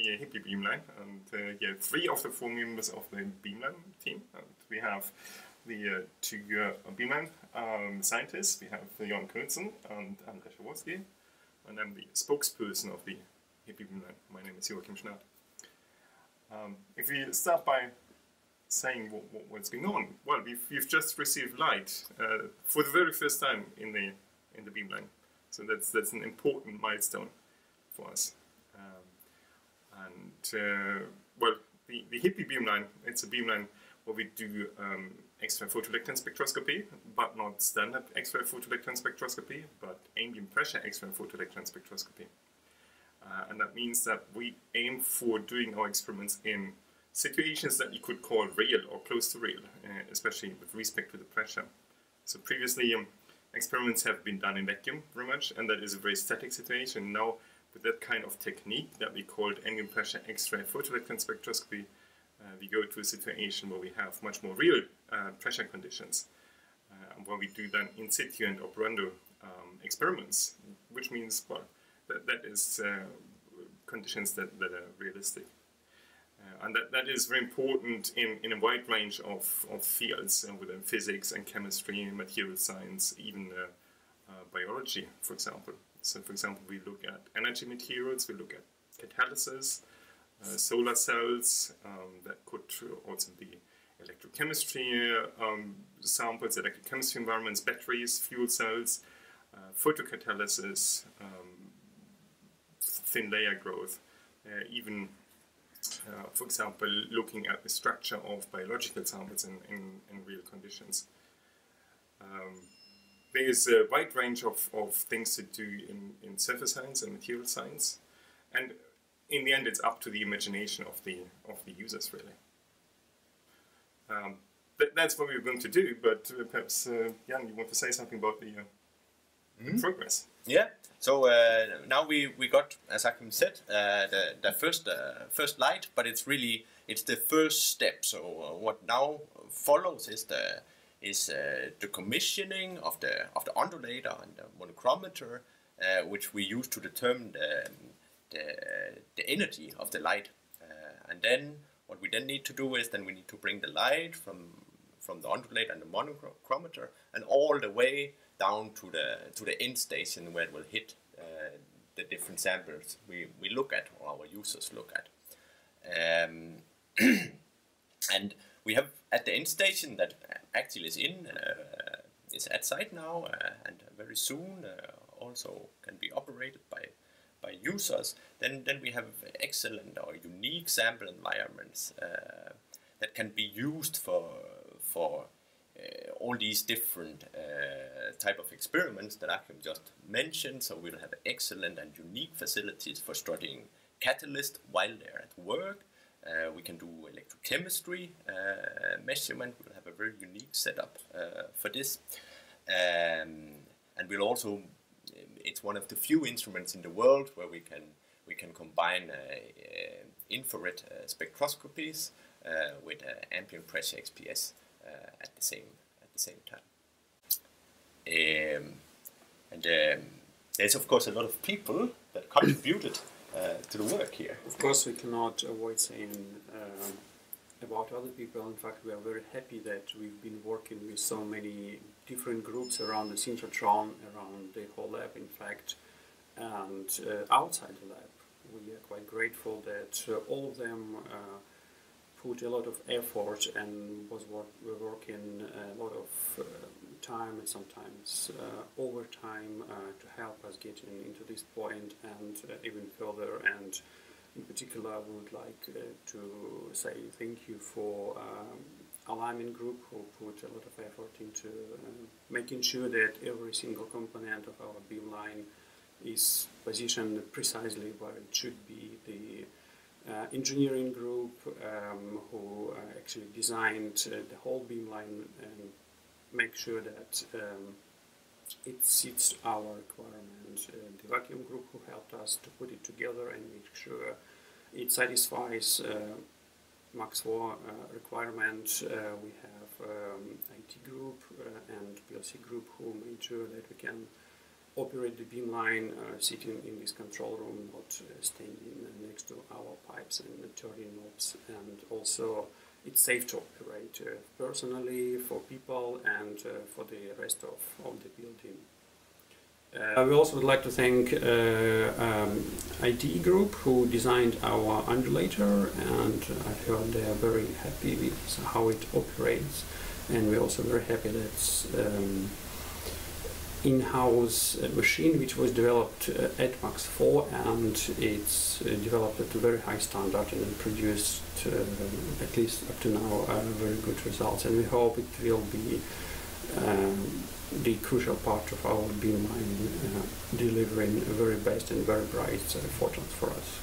the Hippie beamline, and yeah, 3 of the 4 members of the beamline team. And we have the 2 beamline scientists. We have Jan Knudsen and Andrey Shavorskiy, and I'm the spokesperson of the Hippie beamline. My name is Joachim Schnadt. If we start by saying what's going on, well, we've just received light for the very first time in the beamline, so that's an important milestone for us. Well, the Hippie beamline, it's a beamline where we do X-ray photoelectron spectroscopy, but not standard X-ray photoelectron spectroscopy, but ambient pressure X-ray photoelectron spectroscopy. And that means that we aim for doing our experiments in situations that you could call real or close to real, especially with respect to the pressure. So previously experiments have been done in vacuum very much, and that is a very static situation. Now with that kind of technique that we called ambient pressure X-ray photoelectron spectroscopy, we go to a situation where we have much more real pressure conditions, where we do then in situ and operando experiments, which means, well, that is conditions that are realistic. And that is very important in a wide range of fields within physics and chemistry, material science, even biology, for example. So, for example, we look at energy materials, we look at catalysis, solar cells, that could also be electrochemistry samples, electrochemistry environments, batteries, fuel cells, photocatalysis, thin layer growth, even for example, looking at the structure of biological samples in real conditions. There is a wide range of things to do in surface science and material science, and in the end it's up to the imagination of the users, really. That's what we're going to do, but perhaps Jan, you want to say something about the progress? Yeah. So now we got, as Joachim said, the first light, but it's the first step. So what now follows is the commissioning of the undulator and the monochromator, which we use to determine the energy of the light. And then what we then need to do is we need to bring the light from the undulator and the monochromator and all the way down to the end station where it will hit the different samples we look at, or our users look at. And we have at the end station that actually is at site now, and very soon also can be operated by users. Then we have excellent or unique sample environments that can be used for all these different type of experiments that I can just mention. So we'll have excellent and unique facilities for studying catalysts while they're at work. We can do electrochemistry measurement. We'll have a very unique setup for this. And we'll also, it's one of the few instruments in the world where we can combine infrared spectroscopies with ambient pressure XPS at the same time. And there's of course a lot of people that contributed to the work here. Of course, we cannot avoid saying about other people. In fact, we are very happy that we've been working with so many different groups around the synchrotron, around the whole lab, in fact, and outside the lab. We are quite grateful that all of them put a lot of effort and were working a lot of time and sometimes overtime to help us get into this point and even further. And in particular, I would like to say thank you for alignment group, who put a lot of effort into making sure that every single component of our beamline is positioned precisely where it should be. The engineering group who actually designed the whole beamline and make sure that it suits our requirement. The vacuum group who helped us to put it together and make sure it satisfies Max 4 requirement. We have IT group and PLC group who made sure that we can operate the beamline sitting in this control room, not standing next to our pipes and turning knobs. And also it's safe to operate personally for people and for the rest of the building. We also would like to thank IT group who designed our undulator, and I heard they are very happy with how it operates, and we're also very happy that it's in-house machine which was developed at Max 4, and it's developed at a very high standard and produced at least up to now very good results, and we hope it will be the crucial part of our beamline delivering very best and very bright photons for us.